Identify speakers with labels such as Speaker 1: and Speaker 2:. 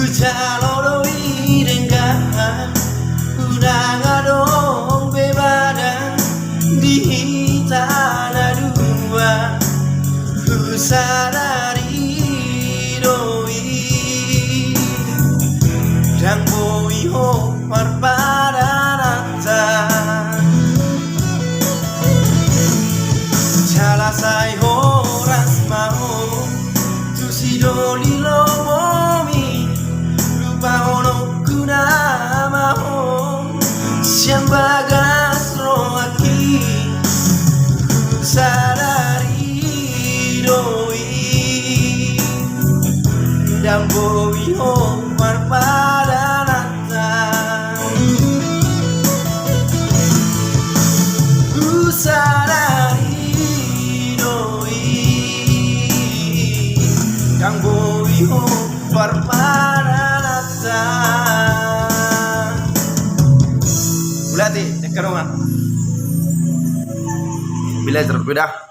Speaker 1: Jaloroi dengan udang adong bebadan di tanah dua sadari doi dan boi ho parpadanata jalasai horas mau tu si doli lomomi lupa ono kuna mau siang bagas roaki sadari doi dan boi ho parpadanata sadari doi dan boi ho parpadanata Bulati, tekarungan. Bila berbeda.